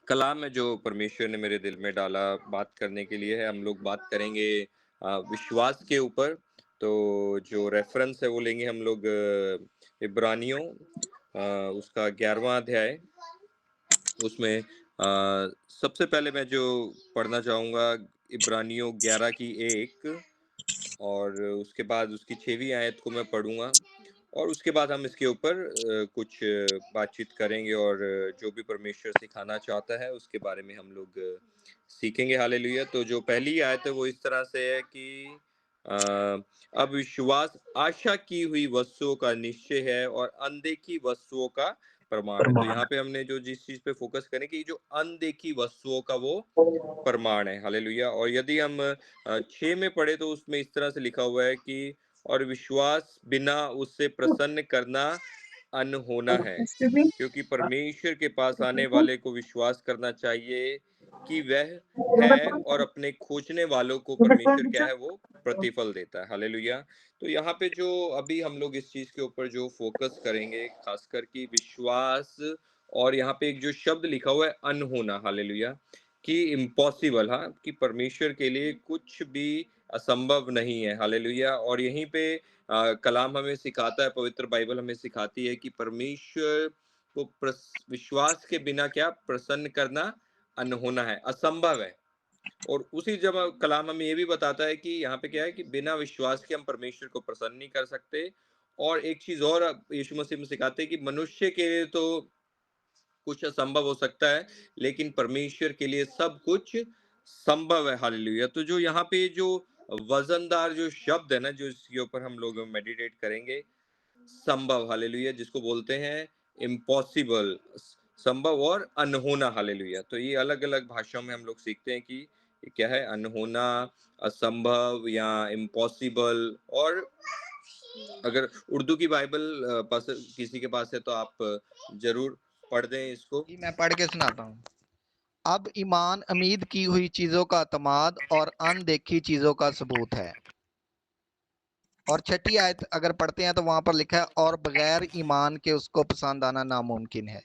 कलाम है जो परमेश्वर ने मेरे दिल में डाला बात करने के लिए है। हम लोग बात करेंगे विश्वास के ऊपर। तो जो रेफरेंस है वो लेंगे हम लोग इब्रानियों उसका 11वां अध्याय। उसमें सबसे पहले मैं जो पढ़ना चाहूँगा इब्रानियों 11 की 1, और उसके बाद उसकी 6वीं आयत को मैं पढ़ूँगा, और उसके बाद हम इसके ऊपर कुछ बातचीत करेंगे, और जो भी परमेश्वर सिखाना चाहता है उसके बारे में हम लोग सीखेंगे। हालेलुया। तो जो पहली आयत है वो इस तरह से है कि अ, अब विश्वास आशा की हुई वस्तुओं का निश्चय है और अनदेखी वस्तुओं का प्रमाण है। तो प्रमाण यहाँ पे हमने जो जिस चीज पे फोकस करें कि जो अनदेखी वस्तुओं का वो प्रमाण है। हालेलुया। और यदि हम 6 में पढ़े तो उसमें इस तरह से लिखा हुआ है कि और विश्वास बिना उससे प्रसन्न करना अनहोना है, क्योंकि परमेश्वर के पास आने वाले को विश्वास करना चाहिए कि वह है, और अपने खोजने वालों को परमेश्वर क्या है वो प्रतिफल देता है। हालेलुया। तो यहाँ पे जो अभी हम लोग इस चीज के ऊपर जो फोकस करेंगे खासकर कि विश्वास, और यहाँ पे एक जो शब्द लिखा हुआ है अनहोना। हालेलुया। कि इम्पॉसिबल, हाँ, कि परमेश्वर के लिए कुछ भी असंभव नहीं है। हालेलुया। और यहीं पे कलाम हमें सिखाता है, पवित्र बाइबल हमें सिखाती है कि परमेश्वर को विश्वास के बिना क्या प्रसन्न करना अनहोना है, असंभव है। और उसी जब कलाम हमें ये भी बताता है कि यहाँ पे क्या है कि बिना विश्वास के हम परमेश्वर को प्रसन्न नहीं कर सकते। और एक चीज और यीशु मसीह में सिखाते हैं कि मनुष्य के लिए तो कुछ असंभव हो सकता है, लेकिन परमेश्वर के लिए सब कुछ संभव है। हालेलुया। तो जो यहाँ पे जो वजनदार जो शब्द है ना, जो इसके ऊपर हम लोग मेडिटेट करेंगे, संभव, हालेलुया, जिसको बोलते हैं इम्पॉसिबल, संभव और अनहोना। हालेलुया। तो ये अलग अलग भाषाओं में हम लोग सीखते हैं कि ये क्या है, अनहोना, असंभव या इम्पॉसिबल। और अगर उर्दू की बाइबल पास किसी के पास है तो आप जरूर पढ़ दें इसको। जी, मैं पढ़ के सुनाता हूँ। अब ईमान उम्मीद की हुई चीजों का तमाद और अनदेखी चीजों का सबूत है। और छठी आयत अगर पढ़ते हैं तो वहां पर लिखा है और बगैर ईमान के उसको पसंद आना नामुमकिन है।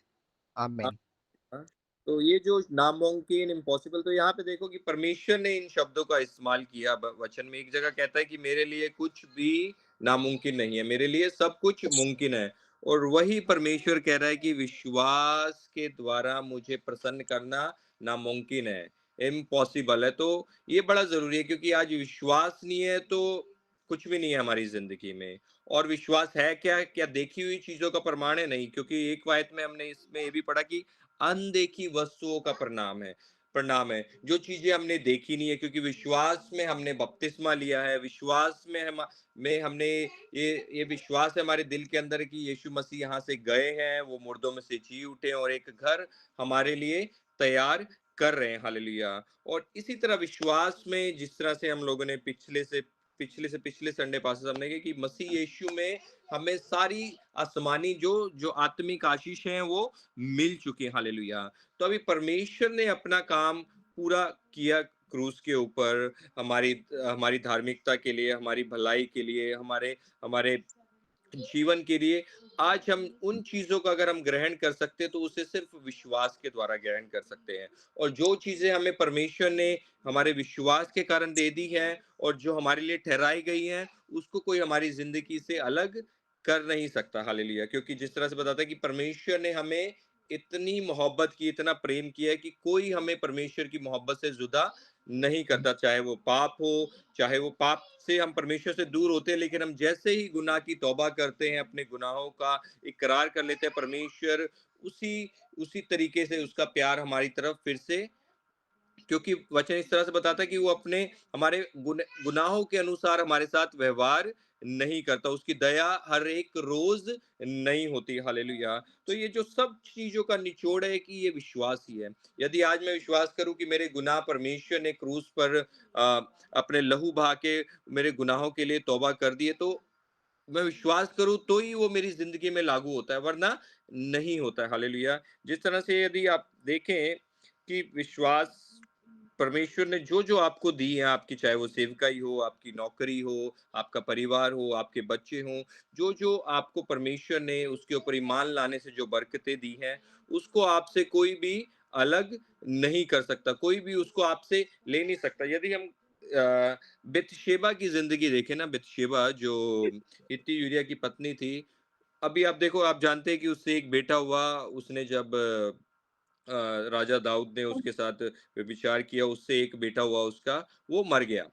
आमीन। हाँ, तो ये जो नामुमकिन, इम्पॉसिबल, तो यहाँ पे देखो कि परमेश्वर ने इन शब्दों का इस्तेमाल किया। वचन में एक जगह कहता है कि मेरे लिए कुछ भी नामुमकिन नहीं है, मेरे लिए सब कुछ मुमकिन है। और वही परमेश्वर कह रहा है कि विश्वास के द्वारा मुझे प्रसन्न करना नामुमकिन है, इम्पॉसिबल है। तो ये बड़ा जरूरी है, क्योंकि आज विश्वास नहीं है तो कुछ भी नहीं है हमारी जिंदगी में। और विश्वास है क्या, क्या देखी हुई चीजों का प्रमाण है? नहीं, क्योंकि एक आयत में हमने इसमें ये भी पढ़ा कि अनदेखी वस्तुओं का प्रणाम है, जो चीजें हमने देखी नहीं है, क्योंकि विश्वास में हमने बपतिस्मा लिया है, विश्वास में हमने ये विश्वास है हमारे दिल के अंदर कि यीशु मसीह यहाँ से गए हैं, वो मुर्दों में से जी उठे और एक घर हमारे लिए तैयार कर रहे हैं। हालेलुया। और इसी तरह विश्वास में जिस तरह से हम लोगों ने पिछले से पिछले संडे पास हमने किया कि मसीह यीशु में हमें सारी आसमानी जो जो आत्मिक आशीष हैं वो मिल चुकी है। हालेलुया। तो अभी परमेश्वर ने अपना काम पूरा किया क्रूस के ऊपर, हमारी हमारी धार्मिकता के लिए, हमारी भलाई के लिए, हमारे हमारे जीवन के लिए। आज हम उन चीजों का अगर हम ग्रहण कर सकते हैं तो उसे सिर्फ विश्वास के द्वारा ग्रहण कर सकते हैं। और जो चीजें हमें परमेश्वर ने हमारे विश्वास के कारण दे दी है और जो हमारे लिए ठहराई गई हैं, उसको कोई हमारी जिंदगी से अलग कर नहीं सकता। हालेलुया। क्योंकि जिस तरह से बताता है कि परमेश्वर ने हमें इतनी मोहब्बत की, इतना प्रेम किया है कि कोई हमें परमेश्वर की मोहब्बत से जुदा नहीं करता, चाहे वो पाप हो, चाहे वो पाप से हम परमेश्वर से दूर होते हैं, लेकिन हम जैसे ही गुनाह की तौबा करते हैं, अपने गुनाहों का इकरार कर लेते हैं, परमेश्वर उसी उसी तरीके से उसका प्यार हमारी तरफ फिर से, क्योंकि वचन इस तरह से बताता है कि वो अपने हमारे गुनाहों के अनुसार हमारे साथ व्यवहार नहीं करता, उसकी दया हर एक रोज नहीं होती। हालेलुया। तो ये जो सब चीजों का निचोड़ है कि ये विश्वास ही है। यदि आज मैं विश्वास करूं कि मेरे गुनाह परमेश्वर ने क्रूस पर अपने लहू बहा के मेरे गुनाहों के लिए तौबा कर दिए, तो मैं विश्वास करूं तो ही वो मेरी जिंदगी में लागू होता है, वरना नहीं होता है। हालेलुया। जिस तरह से यदि आप देखें कि विश्वास परमेश्वर ने जो जो आपको दी है, आपकी चाहे वो सेवकाई हो, आपकी नौकरी हो, आपका परिवार हो, आपके बच्चे हों, जो जो आपको परमेश्वर ने उसके ऊपर ईमान लाने से जो बरकतें दी हैं, उसको आपसे कोई भी अलग नहीं कर सकता, कोई भी उसको आपसे ले नहीं सकता। यदि हम बतशेबा की ज़िंदगी देखें ना, बतशेबा जो हित्ती यूरिया की पत्नी थी, अभी आप देखो, आप जानते हैं कि उससे एक बेटा हुआ, उसने जब राजा दाऊद ने उसके साथ व्यभिचार किया, उससे एक बेटा हुआ उसका, वो मर गया।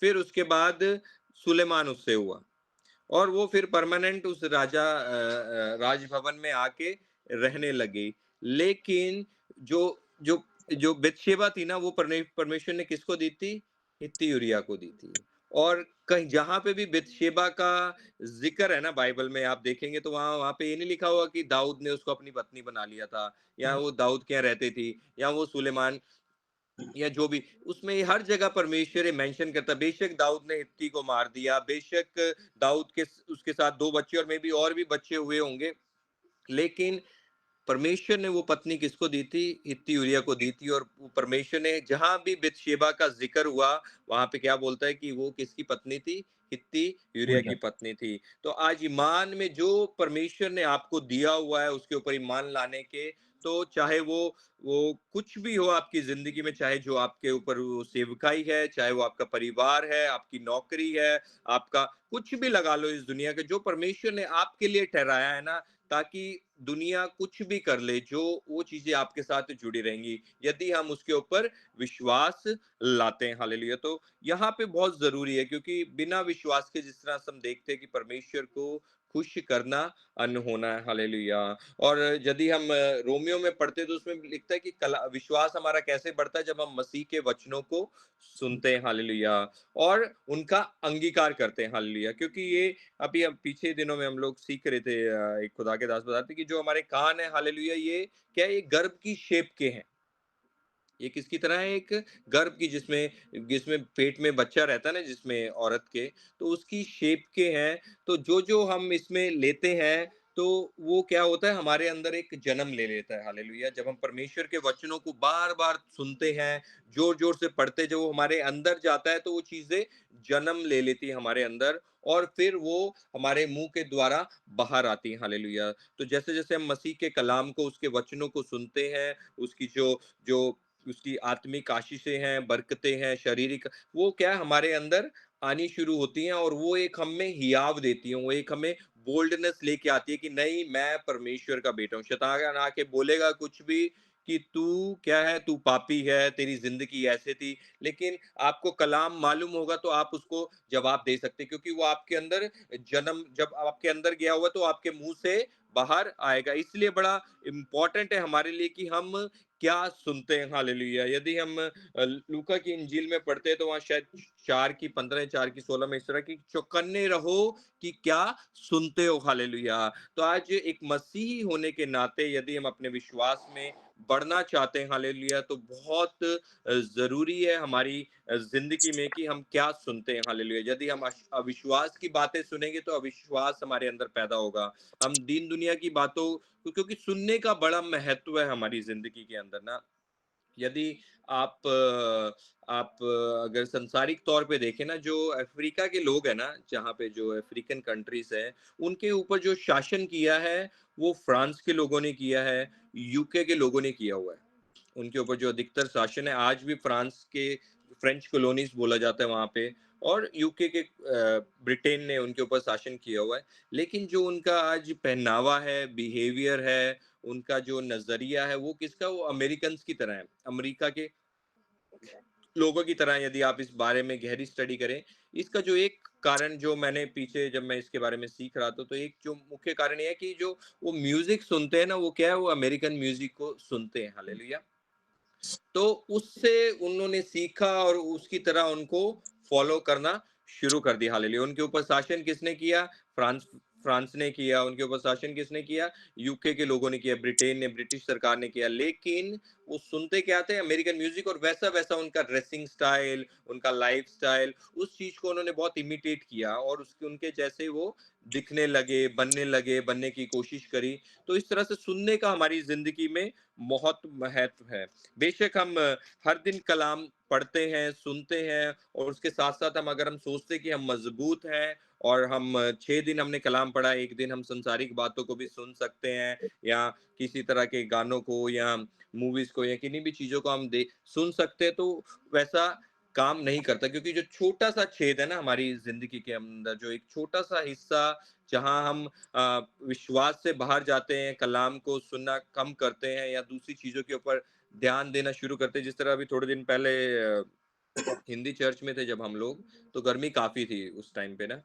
फिर उसके बाद सुलेमान उससे हुआ। और वो फिर परमानेंट उस राजभवन में आके रहने लगी। लेकिन जो जो जो बतशेबा थी ना, वो परमेश्वर ने किसको दी थी? हित्ती यूरिया को दी थी। और कहीं जहाँ पे भी बतशेबा का ज़िक्र है ना बाइबल में, आप देखेंगे तो वहाँ वहाँ पे ये नहीं लिखा हुआ कि दाऊद ने उसको अपनी पत्नी बना लिया था, या वो दाऊद के यहाँ रहती थी, या वो सुलेमान, या जो भी, उसमें हर जगह परमेश्वर ये मेंशन करता है। बेशक दाऊद ने हित्ती को मार दिया, बेशक दाऊद के उसके साथ 2 बच्चे और मे बी और भी बच्चे हुए होंगे, लेकिन परमेश्वर ने वो पत्नी किसको दी थी? हित्ती यूरिया को दी थी। और वो परमेश्वर ने जहाँ भी बतशेबा का ज़िक्र हुआ, वहाँ पे क्या बोलता है कि वो किसकी पत्नी थी? हित्ती यूरिया की पत्नी थी। तो आज ईमान में जो परमेश्वर ने आपको दिया हुआ है, उसके ऊपर ईमान लाने के, तो चाहे वो कुछ भी हो आपकी ज़िंदगी में, चाहे जो आपके ऊपर वो सेवकाई है, चाहे वो आपका परिवार है, आपकी नौकरी है, आपका कुछ भी लगा लो इस दुनिया के, जो परमेश्वर ने आपके लिए ठहराया है ना, ताकि दुनिया कुछ भी कर ले, जो वो चीज़ें आपके साथ जुड़ी रहेंगी, यदि हम उसके ऊपर विश्वास लाते हैं। हालेलुया! तो यहाँ पे बहुत ज़रूरी है, क्योंकि बिना विश्वास के जिस तरह से हम देखते हैं कि परमेश्वर को खुश करना अनहोना है। हालेलुया! और यदि हम रोमियो में पढ़ते हैं, तो उसमें लिखता है कि कला विश्वास हमारा कैसे बढ़ता है? जब हम मसीह के वचनों को सुनते हैं। हालेलुया! और उनका अंगीकार करते हैं। हालेलुया! क्योंकि ये अभी हम पीछे दिनों में हम लोग सीख रहे थे, एक खुदा के दास बता रहे थे कि जो हमारे कान है, हालेलुया, ये क्या है? ये गर्भ की शेप के हैं। ये किसकी तरह है? एक गर्भ की, जिसमें जिसमें पेट में बच्चा रहता है ना, जिसमें औरत के, तो उसकी शेप के हैं। तो जो हम इसमें लेते हैं, तो वो क्या होता है? हमारे अंदर एक जन्म ले लेता है। हालेलुया! जब हम परमेश्वर के वचनों को बार बार सुनते हैं, जोर जोर से पढ़ते, जब वो हमारे अंदर जाता है, तो वो चीजें जन्म ले लेती है हमारे अंदर, और फिर वो हमारे मुंह के द्वारा बाहर आती है। हालेलुया! तो जैसे जैसे हम मसीह के कलाम को, उसके वचनों को सुनते हैं, उसकी जो जो उसकी आत्मिक आशीषें हैं, बरकतें हैं, शारीरिक, वो क्या है? हमारे अंदर आनी शुरू होती हैं, और वो एक हम में हियाव देती हैं, वो एक हमें बोल्डनेस लेके आती है कि नहीं, मैं परमेश्वर का बेटा हूँ। शैतान आके बोलेगा कुछ भी कि तू क्या है? तू पापी है, तेरी ज़िंदगी ऐसे थी, लेकिन आपको कलाम मालूम होगा तो आप उसको जवाब दे सकते हैं, क्योंकि वो आपके अंदर जन्म जब आपके अंदर गया हुआ, तो आपके मुँह से बाहर आएगा। इसलिए बड़ा इम्पोर्टेंट है हमारे लिए कि हम क्या सुनते हैं। हालेलुया! यदि हम लूका की इंजील में पढ़ते हैं, तो वहाँ शायद 4 की 15, 4 की 16 में इस तरह की, चौकन्ने रहो कि क्या सुनते हो। हालेलुया! तो आज एक मसीही होने के नाते, यदि हम अपने विश्वास में बढ़ना चाहते हैं, हालेलुया, तो बहुत ज़रूरी है हमारी ज़िंदगी में कि हम क्या सुनते हैं। हालेलुया! यदि हम अविश्वास की बातें सुनेंगे, तो अविश्वास हमारे अंदर पैदा होगा। हम दीन दुनिया की बातों, क्योंकि सुनने का बड़ा महत्व है हमारी ज़िंदगी के अंदर ना। यदि अगर सांसारिक तौर पे देखें ना, जो अफ्रीका के लोग हैं ना, जहाँ पे जो अफ्रीकन कंट्रीज़ हैं, उनके ऊपर जो शासन किया है, वो फ्रांस के लोगों ने किया है, यूके के लोगों ने किया हुआ है। उनके ऊपर जो अधिकतर शासन है, आज भी फ्रांस के फ्रेंच कॉलोनीज़ बोला जाता है वहाँ पे, और यूके के ब्रिटेन ने उनके ऊपर शासन किया हुआ है। लेकिन जो उनका आज पहनावा है, बिहेवियर है, उनका जो नज़रिया है, वो किसका? वो अमेरिकन्स की तरह है। अमेरिका के लोगों की तरह, यदि आप इस बारे में गहरी स्टडी करें, इसका जो एक कारण, जो मैंने पीछे जब मैं इसके बारे में सीख रहा था, तो एक जो मुख्य कारण ये है कि जो वो म्यूज़िक सुनते हैं ना, वो क्या है? वो अमेरिकन म्यूज़िक को सुनते हैं। हालेलुया! तो उससे उन्होंने सीखा, और उसकी तरह उनको फॉलो करना शुरू कर दिया। हालेलुया! उनके ऊपर शासन किसने किया? फ्रांस फ्रांस ने किया। उनके ऊपर शासन किसने किया? यूके के लोगों ने किया, ब्रिटेन ने, ब्रिटिश सरकार ने किया। लेकिन वो सुनते क्या थे? अमेरिकन म्यूजिक, और वैसा वैसा उनका ड्रेसिंग स्टाइल, उनका लाइफ स्टाइल, उस चीज को उन्होंने बहुत इमिटेट किया, और उसके उनके जैसे वो दिखने लगे, बनने की कोशिश करी। तो इस तरह से सुनने का हमारी ज़िंदगी में बहुत महत्व है। बेशक हम हर दिन कलाम पढ़ते हैं, सुनते हैं और उसके साथ-साथ हम अगर हम सोचते हैं कि हम मज़बूत हैं और हम 6 दिन हमने कलाम पढ़ा, 1 दिन हम संसारिक बातों को भी सुन सकते हैं या किसी तरह के गानों को या मूवीज़ को या किन्हीं भी चीज़ों को हम दे सुन सकते हैं, तो वैसा काम नहीं करता, क्योंकि जो छोटा-सा छेद है ना हमारी ज़िंदगी के अंदर, जो एक छोटा-सा हिस्सा जहाँ हम विश्वास से बाहर जाते हैं, कलाम को सुनना कम करते हैं या दूसरी चीज़ों के ऊपर ध्यान देना शुरू करते हैं। जिस तरह अभी थोड़े दिन पहले हिंदी चर्च में थे जब हम लोग, तो गर्मी काफ़ी थी उस टाइम पे ना।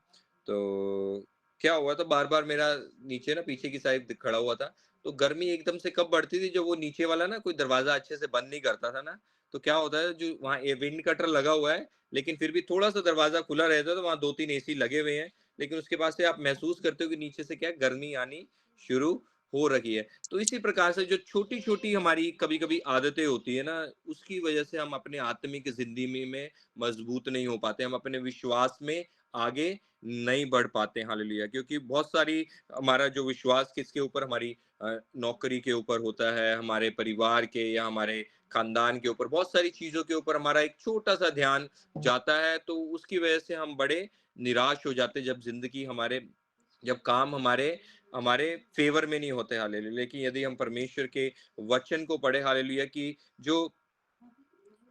तो क्या हुआ था, बार-बार मेरा नीचे ना पीछे की साइड खड़ा हुआ था, तो गर्मी एकदम से कब बढ़ती थी जब वो नीचे वाला ना कोई दरवाज़ा अच्छे से बंद नहीं करता था ना, तो क्या होता है जो वहाँ विंड कटर लगा हुआ है, लेकिन फिर भी थोड़ा-सा दरवाज़ा खुला रहता है तो वहाँ 2-3 एसी लगे हुए हैं, लेकिन उसके पास से आप महसूस करते हो कि नीचे से क्या है, गर्मी आनी शुरू हो रही है। तो इसी प्रकार से जो छोटी-छोटी हमारी कभी-कभी आदतें होती है ना, उसकी वजह से हम अपने आत्मिक ज़िंदगी में मजबूत नहीं हो पाते, हम अपने विश्वास में आगे नहीं बढ़ पाते, हालेलुया। क्योंकि बहुत सारी हमारा जो विश्वास किसके ऊपर, हमारी नौकरी के ऊपर होता है, हमारे परिवार के या हमारे खानदान के ऊपर, बहुत सारी चीज़ों के ऊपर हमारा एक छोटा-सा ध्यान जाता है, तो उसकी वजह से हम बड़े निराश हो जाते हैं जब काम हमारे हमारे फ़ेवर में नहीं होते, हालेलुया। लेकिन यदि हम परमेश्वर के वचन को पढ़े, हालेलुया, कि जो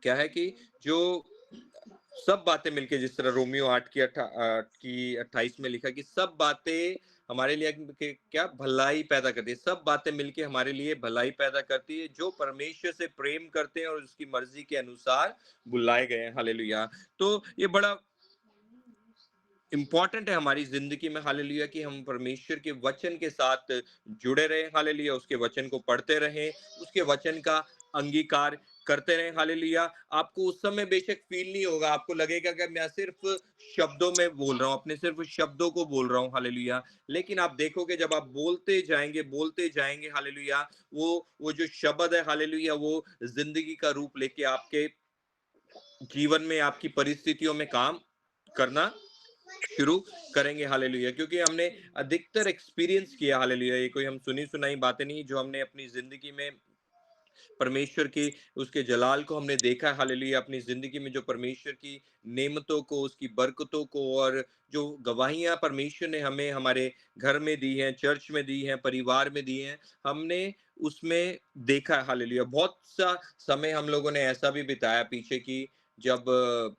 क्या है कि जो सब बातें मिलके, जिस तरह रोमियो 8 की 28 में लिखा कि सब बातें हमारे लिए क्या भलाई पैदा करती है, सब बातें मिलके हमारे लिए भलाई पैदा करती है, जो परमेश्वर से प्रेम करते हैं और उसकी मर्जी के अनुसार बुलाए गए हैं, हालेलुया। तो ये बड़ा इम्पोर्टेंट है हमारी ज़िंदगी में, हालेलुया, कि हम परमेश्वर के वचन के साथ जुड़े रहें, हालेलुया, उसके वचन को पढ़ते रहें, उसके वचन का अंगीकार करते रहें, हालेलुया। आपको उस समय बेशक फ़ील नहीं होगा, आपको लगेगा कि मैं सिर्फ़ शब्दों में बोल रहा हूँ, अपने सिर्फ़ शब्दों को बोल रहा हूँ, हालेलुया। लेकिन आप देखोगे जब आप बोलते जाएँगे, हालेलुया, वो जो शब्द है, हालेलुया, वो ज़िंदगी का रूप लेके आपके जीवन में, आपकी परिस्थितियों में काम करना शुरू करेंगे, हालेलुया। क्योंकि हमने अधिकतर एक्सपीरियंस किया, हालेलुया, ये कोई हम सुनी सुनाई बातें नहीं, जो हमने अपनी जिंदगी में परमेश्वर की उसके जलाल को हमने देखा है, हालेलुया। अपनी जिंदगी में जो परमेश्वर की नेमतों को, उसकी बरकतों को और जो गवाहियां परमेश्वर ने हमें हमारे घर में दी हैं, चर्च में दी हैं, परिवार में दी हैं, हमने उसमें देखा है, हालेलुया। बहुत सा समय हम लोगों ने ऐसा भी बिताया पीछे की, जब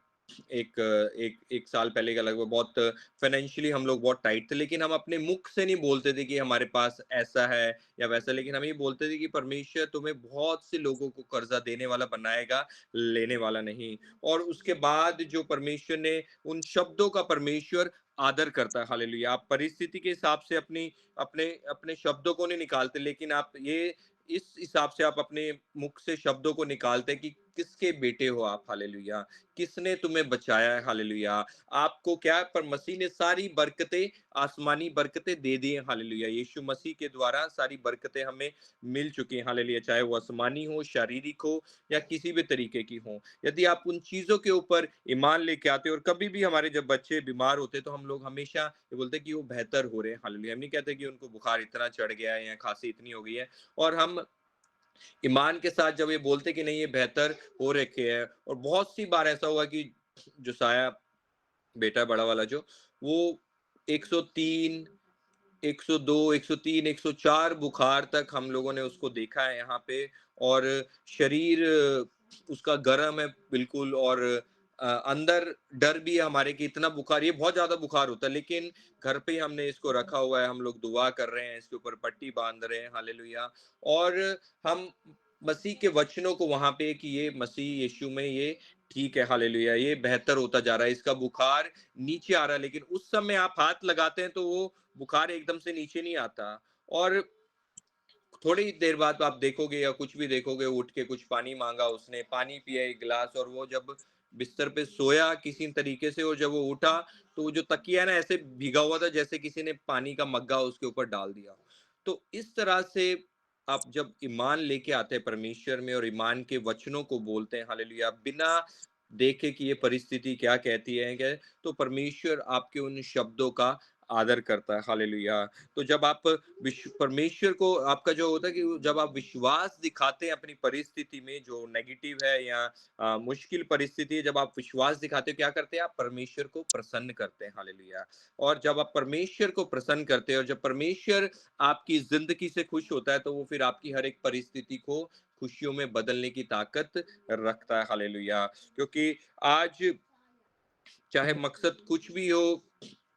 एक एक एक साल पहले का लगभग, बहुत फाइनेंशियली हम लोग बहुत टाइट थे, लेकिन हम अपने मुख से नहीं बोलते थे कि हमारे पास ऐसा है या वैसा, लेकिन हम ये बोलते थे कि परमेश्वर तुम्हें बहुत से लोगों को कर्जा देने वाला बनाएगा, लेने वाला नहीं। और उसके बाद जो परमेश्वर ने उन शब्दों का परमेश्वर आदर करता है, हालेलुया। आप परिस्थिति के हिसाब से अपने अपने शब्दों को नहीं निकालते, लेकिन आप ये इस हिसाब से आप अपने मुख से शब्दों को निकालते हैं कि किसके बेटे हो आप, हालेलुया, किसने तुम्हें बचाया है, हालेलुया। आपको क्या है, पर मसीह ने सारी बरकतें, आसमानी बरकतें दे दी हैं, हालेलुया। यीशु मसीह के द्वारा सारी बरकतें हमें मिल चुकी हैं, हालेलुया, चाहे वो आसमानी हो, शारीरिक हो या किसी भी तरीके की हो। यदि आप उन चीज़ों के ऊपर ईमान लेके आते हो, और कभी भी हमारे जब बच्चे बीमार होते हैं तो हम लोग हमेशा ये बोलते हैं कि वो बेहतर हो रहे हैं, हालेलुया। हम नहीं कहते कि उनको बुखार इतना चढ़ गया है या खाँसी इतनी हो गई है, और हम ईमान के साथ जब ये बोलते कि नहीं ये बेहतर हो रखे हैं। और बहुत सी बार ऐसा हुआ कि जोसाया बेटा बड़ा वाला जो, वो 103, 102, 103, 104 बुखार तक हम लोगों ने उसको देखा है यहाँ पे। और शरीर उसका गर्म है बिल्कुल, और अंदर डर भी है हमारे कि इतना बुखार, ये बहुत ज्यादा बुखार होता है, लेकिन घर पे ही हमने इसको रखा हुआ है, हम लोग दुआ कर रहे हैं, इसके ऊपर पट्टी बांध रहे हैं, हालेलुया। और हम मसीह के वचनों को वहां पे कि ये मसीह यीशु में ये ठीक है, हालेलुया, ये बेहतर होता जा रहा है, इसका बुखार नीचे आ रहा है। लेकिन उस समय आप हाथ लगाते हैं तो वो बुखार एकदम से नीचे नहीं आता। और थोड़ी ही देर बाद आप देखोगे या कुछ भी देखोगे, उठ के कुछ पानी मांगा, उसने पानी पिया एक गिलास, और वो जब बिस्तर पे सोया किसी तरीके से, और जब वो उठा तो वो जो तकिया है ना, ऐसे भीगा हुआ था जैसे किसी ने पानी का मग्गा उसके ऊपर डाल दिया। तो इस तरह से आप जब ईमान लेके आते हैं परमेश्वर में और ईमान के वचनों को बोलते हैं, हालेलुया, बिना देखे कि ये परिस्थिति क्या कहती है, क्या, तो परमेश्वर आपके उन शब्दों का आदर करता है। हालेलुया। तो जब आप परमेश्वर को आपका जो होता है कि जब आप विश्वास दिखाते हैं अपनी परिस्थिति में जो नेगेटिव है या मुश्किल परिस्थिति है, जब आप विश्वास दिखाते हो क्या करते हैं आप परमेश्वर को प्रसन्न करते हैं। हालेलुया। और जब आप परमेश्वर को प्रसन्न करते हैं और जब परमेश्वर आपकी जिंदगी से खुश होता है तो वो फिर आपकी हर एक परिस्थिति को खुशियों में बदलने की ताकत रखता है। हालेलुया। क्योंकि आज चाहे मकसद कुछ भी हो,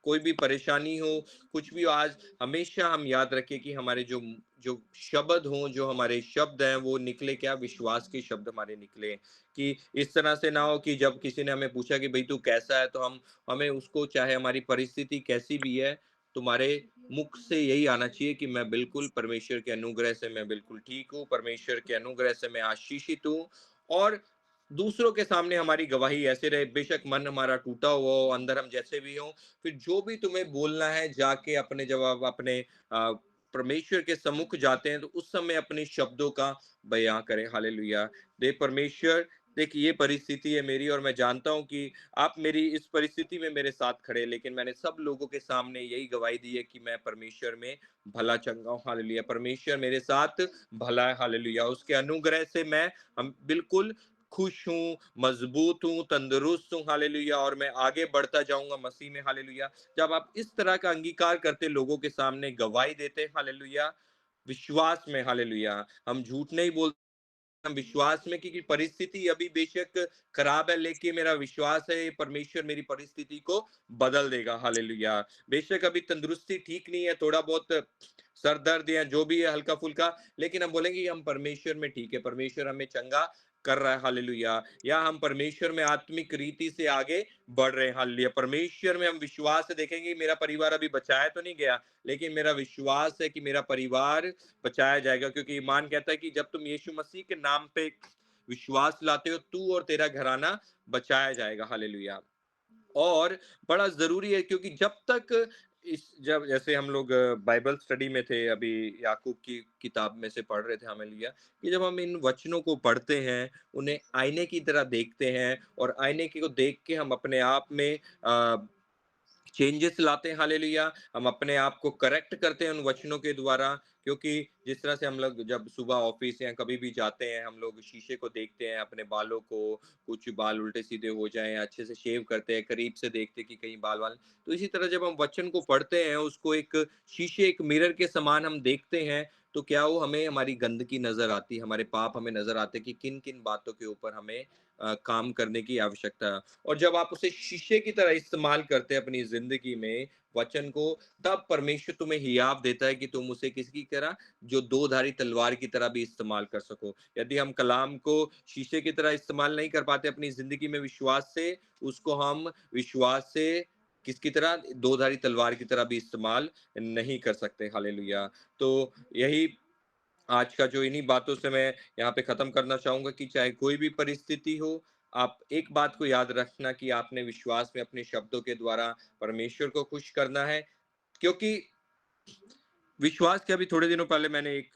कोई भी परेशानी हो, कुछ भी हो, आज हमेशा हम याद रखें कि हमारे जो जो शब्द हों, जो हमारे शब्द हैं, वो निकले क्या? विश्वास के शब्द हमारे निकले। कि इस तरह से ना हो कि जब किसी ने हमें पूछा कि भई तू कैसा है? तो हम हमें उसको चाहे हमारी परिस्थिति कैसी भी है, तुम्हारे मुख से यही आना चाहिए कि मैं बिल्कुल परमेश्वर के अनुग्रह से मैं बिल्कुल ठीक हूँ, परमेश्वर के अनुग्रह से मैं आशीषित हूँ। और दूसरों के सामने हमारी गवाही ऐसे रहे, बेशक मन हमारा टूटा हुआ हो, अंदर हम जैसे भी हों, फिर जो भी तुम्हें बोलना है जाके अपने जब आप अपने परमेश्वर के सम्मुख जाते हैं तो उस समय अपने शब्दों का बयां करें। हालेलुया। दे परमेश्वर, देखिए ये परिस्थिति है मेरी और मैं जानता हूं कि आप मेरी इस परिस्थिति में मेरे साथ खड़े हैं, लेकिन मैंने सब लोगों के सामने यही गवाही दी है कि मैं परमेश्वर में भला चंगा हूं। हालेलुया। परमेश्वर मेरे साथ भला है। हालेलुया। उसके अनुग्रह से मैं हम बिल्कुल खुश हूँ, मजबूत हूँ, तंदुरुस्त हूँ। हालेलुया। और मैं आगे बढ़ता जाऊंगा मसीह में। हालेलुया। जब आप इस तरह का अंगीकार करते, लोगों के सामने गवाही देते, हालेलुया, विश्वास में, हालेलुया, हम झूठ नहीं बोलते, हम विश्वास में, क्योंकि परिस्थिति अभी बेशक खराब है लेकिन मेरा विश्वास है परमेश्वर मेरी परिस्थिति को बदल देगा। हालेलुया। बेशक अभी तंदुरुस्ती ठीक नहीं है, थोड़ा बहुत सर दर्द या जो भी है हल्का फुल्का, लेकिन हम बोलेंगे कि हम परमेश्वर में ठीक है, परमेश्वर हमें चंगा कर रहा है। हालेलुया। या हम परमेश्वर में आत्मिक रीति से आगे बढ़ रहे हैं। हालेलुया। परमेश्वर में हम विश्वास से देखेंगे मेरा परिवार अभी बचाया तो नहीं गया, लेकिन मेरा विश्वास है कि मेरा परिवार बचाया जाएगा, क्योंकि ईमान कहता है कि जब तुम यीशु मसीह के नाम पे विश्वास लाते हो, तू और तेरा घराना बचाया जाएगा। हालेलुया। और बड़ा ज़रूरी है, क्योंकि जब तक इस जब जैसे हम लोग बाइबल स्टडी में थे, अभी याकूब की किताब में से पढ़ रहे थे, हमें लिया कि जब हम इन वचनों को पढ़ते हैं, उन्हें आईने की तरह देखते हैं और आईने को देख के हम अपने आप में चेंजेस लाते हैं। हालेलुया। हम अपने आप को करेक्ट करते हैं उन वचनों के द्वारा, क्योंकि जिस तरह से हम लोग जब सुबह ऑफिस या कभी भी जाते हैं, हम लोग शीशे को देखते हैं अपने बालों को, कुछ बाल उल्टे सीधे हो जाएं, अच्छे से शेव करते हैं, करीब से देखते हैं कि कहीं बाल वाल। तो इसी तरह जब हम वचन को पढ़ते हैं, उसको एक शीशे, एक मिरर के समान हम देखते हैं, तो क्या वो हमें हमारी गंदगी नजर आती है, हमारे पाप हमें नजर आते हैं कि किन किन बातों के ऊपर हमें काम करने की आवश्यकता है। और जब आप उसे शीशे की तरह इस्तेमाल करते हैं अपनी जिंदगी में वचन को, तब परमेश्वर तुम्हें हियाव देता है कि तुम उसे किसकी तरह, जो दो धारी तलवार की तरह भी इस्तेमाल कर सको। यदि हम कलाम को शीशे की तरह इस्तेमाल नहीं कर पाते अपनी जिंदगी में विश्वास से, उसको हम विश्वास से किसकी तरह, दो धारी तलवार की तरह भी इस्तेमाल नहीं कर सकते। हालेलुया। तो यही आज का जो इन्हीं बातों से मैं यहाँ पे खत्म करना चाहूंगा कि चाहे कोई भी परिस्थिति हो, आप एक बात को याद रखना कि आपने विश्वास में अपने शब्दों के द्वारा परमेश्वर को खुश करना है। क्योंकि विश्वास के अभी थोड़े दिनों पहले मैंने एक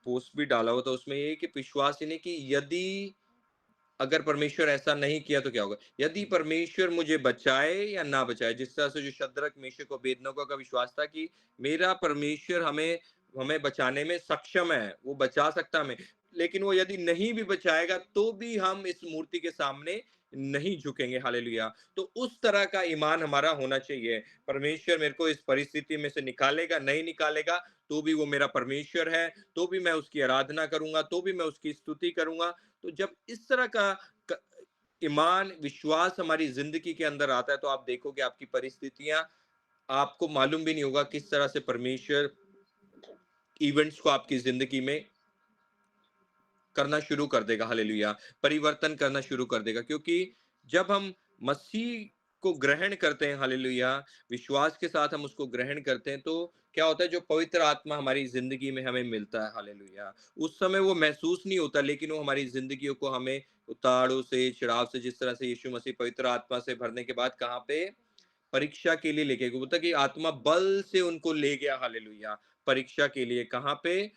पोस्ट भी डाला हुआ था, उसमें ये है कि विश्वास ही नहीं कि यदि अगर परमेश्वर ऐसा नहीं किया तो क्या होगा? यदि परमेश्वर मुझे बचाए या ना बचाए, जिस तरह से जो शद्रक, मेशक और अबेदनगो का विश्वास था कि मेरा परमेश्वर हमें हमें बचाने में सक्षम है, वो बचा सकता है हमें। लेकिन वो यदि नहीं भी बचाएगा तो भी हम इस मूर्ति के सामने नहीं झुकेंगे। हालेलुया। तो उस तरह का ईमान हमारा होना चाहिए। परमेश्वर मेरे को इस परिस्थिति में से निकालेगा, नहीं निकालेगा, तो भी वो मेरा परमेश्वर है, तो भी मैं उसकी आराधना करूँगा, तो भी मैं उसकी स्तुति करूँगा। तो जब इस तरह का क ईमान, विश्वास हमारी ज़िंदगी के अंदर आता है, तो आप देखोगे आपकी परिस्थितियाँ, आपको मालूम भी नहीं होगा किस तरह से परमेश्वर इवेंट्स को आपकी ज़िंदगी में करना शुरू कर देगा। हालेलुया। परिवर्तन करना शुरू कर देगा, क्योंकि जब हम मसीह को ग्रहण करते हैं, हालेलुया, विश्वास के साथ हम उसको ग्रहण करते हैं, तो क्या होता है, जो पवित्र आत्मा हमारी जिंदगी में हमें मिलता है, हालेलुया, उस समय वो महसूस नहीं होता, लेकिन वो हमारी जिंदगियों को हमें उतारों से, चिढ़ाव से, जिस तरह से यीशु मसीह पवित्र आत्मा से भरने के बाद कहाँ पे परीक्षा के लिए लेके गया, बोलता कि आत्मा बल से उनको ले गया। हालेलुया। परीक्षा के लिए कहाँ पे?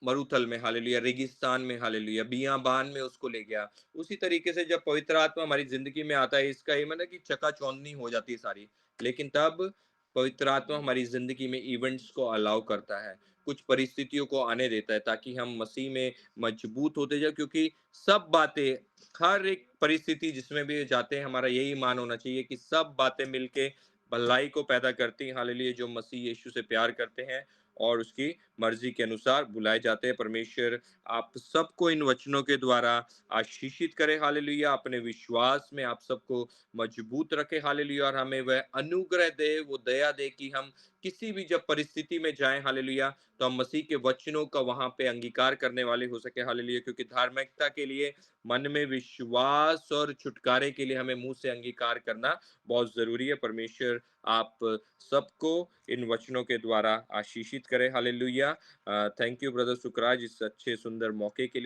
मरुथल में, हालेलुया, रेगिस्तान में, हालेलुया, बियाबान में उसको ले गया। उसी तरीके से जब पवित्र आत्मा हमारी ज़िंदगी में आता है, इसका ये मतलब है कि चकाचौंधी हो जाती है सारी। लेकिन तब पवित्र आत्मा हमारी ज़िंदगी में इवेंट्स को अलाउ करता है, कुछ परिस्थितियों को आने देता है ताकि हम मसीह में मजबूत होते जाएँ, क्योंकि सब बातें, हर एक परिस्थिति जिसमें भी जाते हैं, हमारा यही ईमान होना चाहिए कि सब बातें मिलके भलाई को पैदा करती हैं, हालेलुया, जो मसीह यीशु से प्यार करते हैं और उसकी मर्जी के अनुसार बुलाए जाते हैं। परमेश्वर आप सबको इन वचनों के द्वारा आशीषित करे, हालेलुया, अपने विश्वास में आप सबको मजबूत रखे, हालेलुया, और हमें वह अनुग्रह दे, वो दया दे कि हम किसी भी जब परिस्थिति में जाएं, हालेलुया, तो हम मसीह के वचनों का वहां पे अंगीकार करने वाले हो सके, हालेलुया, क्योंकि धार्मिकता के लिए मन में विश्वास और छुटकारे के लिए हमें मुंह से अंगीकार करना बहुत जरूरी है। परमेश्वर आप सबको इन वचनों के द्वारा आशीषित करें, hallelujah. Thank you brother Sukraj, इस अच्छे सुंदर मौके के लिए।